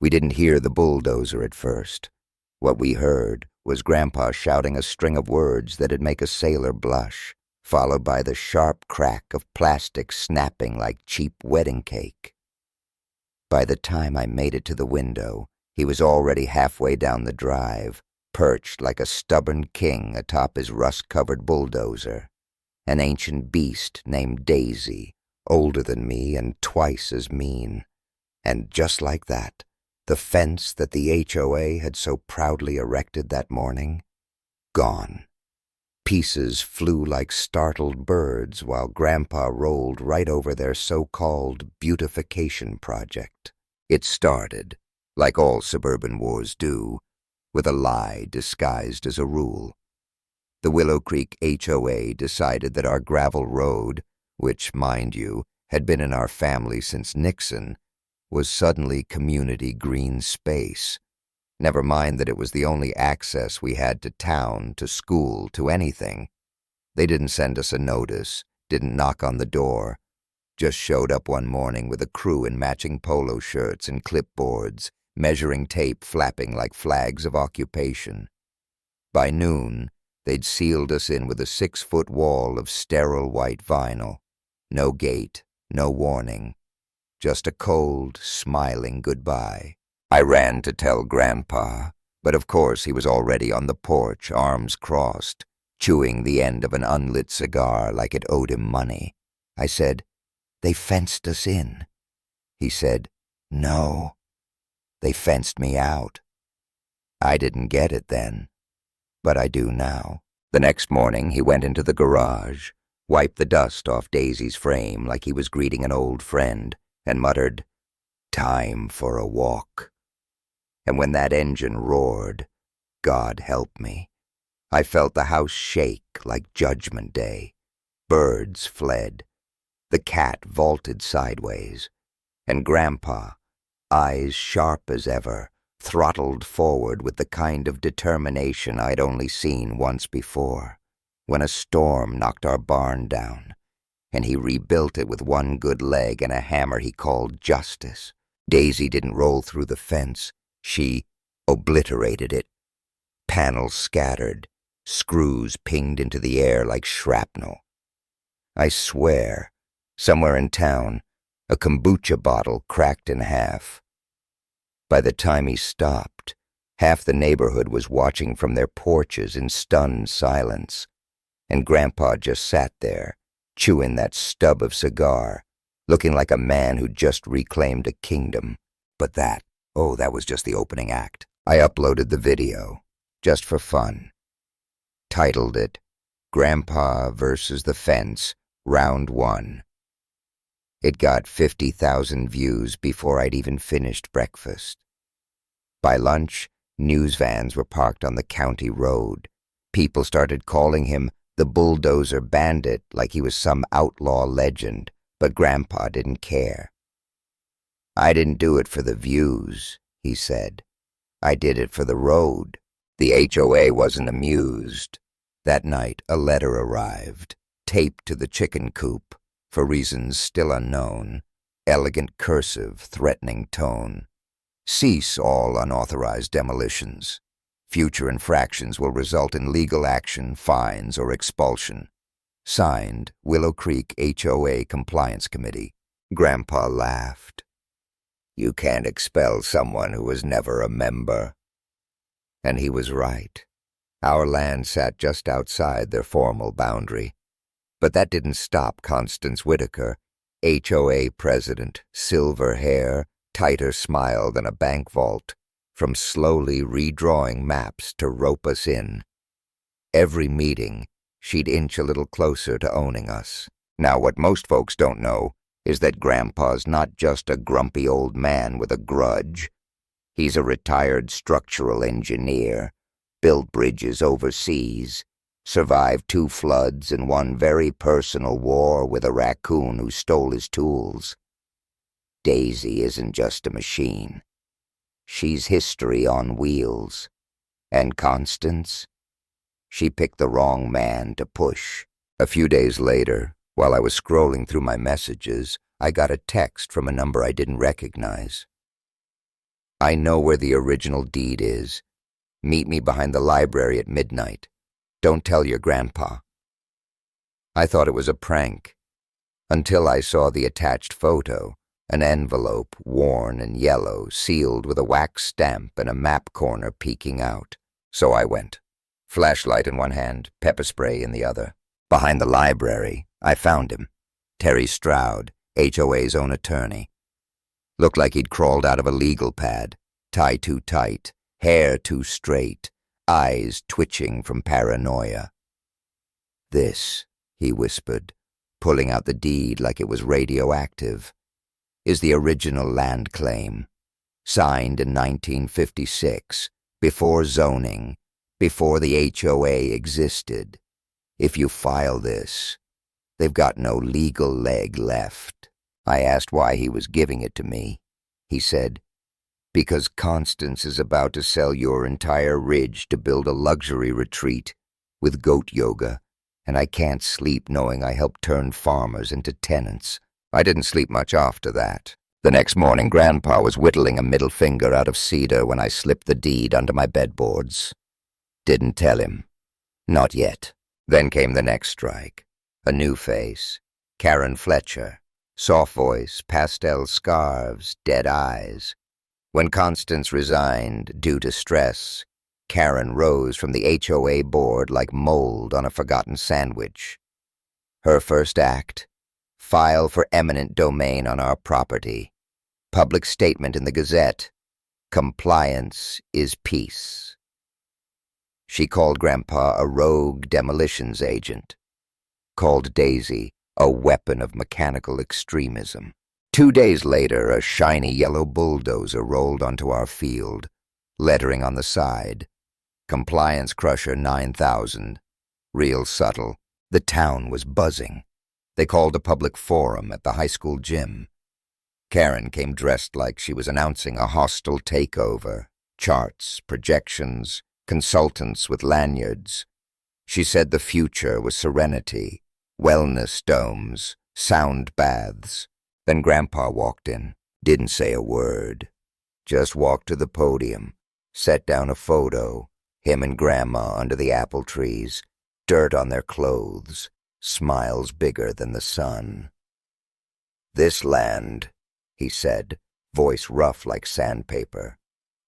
We didn't hear the bulldozer at first. What we heard was Grandpa shouting a string of words that'd make a sailor blush, followed by the sharp crack of plastic snapping like cheap wedding cake. By the time I made it to the window, he was already halfway down the drive, perched like a stubborn king atop his rust-covered bulldozer, an ancient beast named Daisy, older than me and twice as mean. And just like that, the fence that the HOA had so proudly erected that morning, gone. Pieces flew like startled birds while Grandpa rolled right over their so-called beautification project. It started, like all suburban wars do, with a lie disguised as a rule. The Willow Creek HOA decided that our gravel road, which, mind you, had been in our family since Nixon, was suddenly community green space. Never mind that it was the only access we had to town, to school, to anything. They didn't send us a notice, didn't knock on the door, just showed up one morning with a crew in matching polo shirts and clipboards, measuring tape flapping like flags of occupation. By noon, they'd sealed us in with a 6-foot wall of sterile white vinyl. No gate, no warning, just a cold, smiling goodbye. I ran to tell Grandpa, but of course he was already on the porch, arms crossed, chewing the end of an unlit cigar like it owed him money. I said, "They fenced us in." He said, "No, they fenced me out." I didn't get it then, but I do now. The next morning he went into the garage, wiped the dust off Daisy's frame like he was greeting an old friend, and muttered, "Time for a walk." And when that engine roared, God help me, I felt the house shake like Judgment Day. Birds fled. The cat vaulted sideways. And Grandpa, eyes sharp as ever, throttled forward with the kind of determination I'd only seen once before, when a storm knocked our barn down, and he rebuilt it with one good leg and a hammer he called justice. Daisy didn't roll through the fence. She obliterated it. Panels scattered, screws pinged into the air like shrapnel. I swear, somewhere in town, a kombucha bottle cracked in half. By the time he stopped, half the neighborhood was watching from their porches in stunned silence, and Grandpa just sat there, chewing that stub of cigar, looking like a man who'd just reclaimed a kingdom. But that was just the opening act. I uploaded the video, just for fun. Titled it, Grandpa versus the Fence, Round 1. It got 50,000 views before I'd even finished breakfast. By lunch, news vans were parked on the county road. People started calling him the Bulldozer Bandit like he was some outlaw legend, but Grandpa didn't care. "I didn't do it for the views," he said. "I did it for the road." The HOA wasn't amused. That night, a letter arrived, taped to the chicken coop, for reasons still unknown, elegant cursive, threatening tone. "Cease all unauthorized demolitions. Future infractions will result in legal action, fines, or expulsion. Signed, Willow Creek HOA Compliance Committee." Grandpa laughed. "You can't expel someone who was never a member." And he was right. Our land sat just outside their formal boundary. But that didn't stop Constance Whitaker, HOA president, silver hair, tighter smile than a bank vault, from slowly redrawing maps to rope us in. Every meeting, she'd inch a little closer to owning us. Now, what most folks don't know is that Grandpa's not just a grumpy old man with a grudge. He's a retired structural engineer, built bridges overseas, survived 2 floods and one very personal war with a raccoon who stole his tools. Daisy isn't just a machine. She's history on wheels. And Constance? She picked the wrong man to push. A few days later, while I was scrolling through my messages, I got a text from a number I didn't recognize. I know where the original deed is. Meet me behind the library at midnight. Don't tell your grandpa." I thought it was a prank, until I saw the attached photo, an envelope, worn and yellow, sealed with a wax stamp and a map corner peeking out. So I went. Flashlight in one hand, pepper spray in the other. Behind the library, I found him. Terry Stroud, HOA's own attorney. Looked like he'd crawled out of a legal pad. Tie too tight, hair too straight, eyes twitching from paranoia. "This," he whispered, pulling out the deed like it was radioactive, "is the original land claim, signed in 1956, before zoning, before the HOA existed. If you file this, they've got no legal leg left." I asked why he was giving it to me. He said, "Because Constance is about to sell your entire ridge to build a luxury retreat with goat yoga, and I can't sleep knowing I helped turn farmers into tenants." I didn't sleep much after that. The next morning, Grandpa was whittling a middle finger out of cedar when I slipped the deed under my bedboards. Didn't tell him. Not yet. Then came the next strike. A new face. Karen Fletcher. Soft voice, pastel scarves, dead eyes. When Constance resigned due to stress, Karen rose from the HOA board like mold on a forgotten sandwich. Her first act: file for eminent domain on our property. Public statement in the Gazette: compliance is peace. She called Grandpa a rogue demolitions agent. Called Daisy a weapon of mechanical extremism. 2 days later, a shiny yellow bulldozer rolled onto our field, lettering on the side: Compliance Crusher 9000. Real subtle. The town was buzzing. They called a public forum at the high school gym. Karen came dressed like she was announcing a hostile takeover. Charts, projections, consultants with lanyards. She said the future was serenity, wellness domes, sound baths. Then Grandpa walked in, didn't say a word. Just walked to the podium, set down a photo, him and Grandma under the apple trees, dirt on their clothes, smiles bigger than the sun. "This land," he said, voice rough like sandpaper,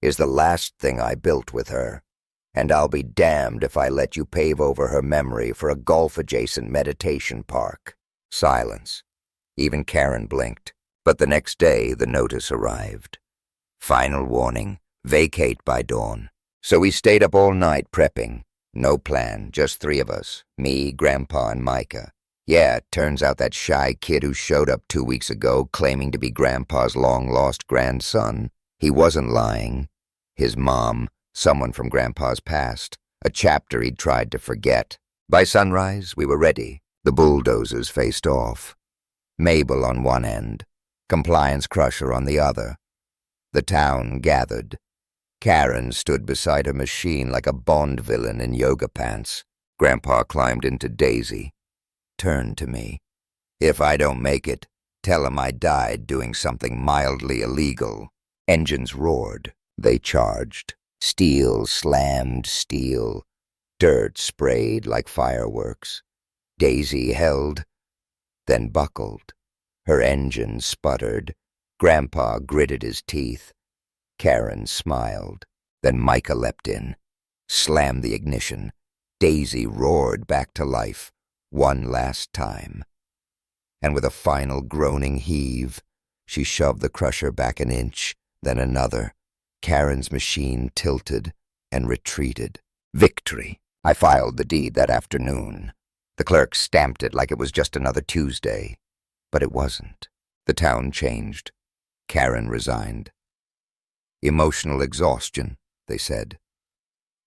"is the last thing I built with her, and I'll be damned if I let you pave over her memory for a golf-adjacent meditation park." Silence. Even Karen blinked. But the next day, the notice arrived. Final warning: vacate by dawn. So we stayed up all night prepping. No plan, just 3 of us, me, Grandpa, and Micah. Yeah, it turns out that shy kid who showed up 2 weeks ago claiming to be Grandpa's long-lost grandson, he wasn't lying. His mom, someone from Grandpa's past, a chapter he'd tried to forget. By sunrise, we were ready. The bulldozers faced off. Mabel on one end, Compliance Crusher on the other. The town gathered. Karen stood beside her machine like a Bond villain in yoga pants. Grandpa climbed into Daisy. Turned to me. "If I don't make it, tell him I died doing something mildly illegal." Engines roared. They charged. Steel slammed steel. Dirt sprayed like fireworks. Daisy held, then buckled. Her engine sputtered. Grandpa gritted his teeth. Karen smiled. Then Micah leapt in, slammed the ignition. Daisy roared back to life, one last time. And with a final groaning heave, she shoved the crusher back an inch, then another. Karen's machine tilted and retreated. Victory. I filed the deed that afternoon. The clerk stamped it like it was just another Tuesday. But it wasn't. The town changed. Karen resigned. Emotional exhaustion, they said.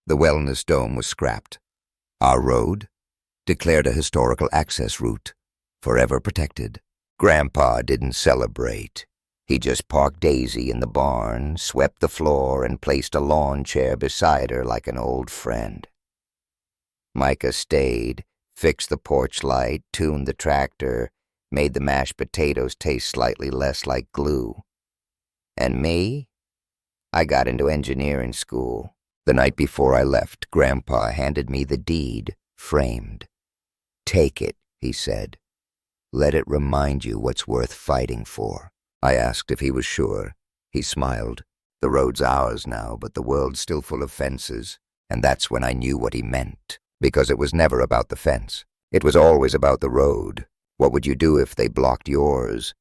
The wellness dome was scrapped. Our road? Declared a historical access route, forever protected. Grandpa didn't celebrate. He just parked Daisy in the barn, swept the floor, and placed a lawn chair beside her like an old friend. Micah stayed, fixed the porch light, tuned the tractor, made the mashed potatoes taste slightly less like glue. And me? I got into engineering school. The night before I left, Grandpa handed me the deed, framed. "Take it," he said. "Let it remind you what's worth fighting for." I asked if he was sure. He smiled. "The road's ours now, but the world's still full of fences." And that's when I knew what he meant, because it was never about the fence. It was always about the road. What would you do if they blocked yours?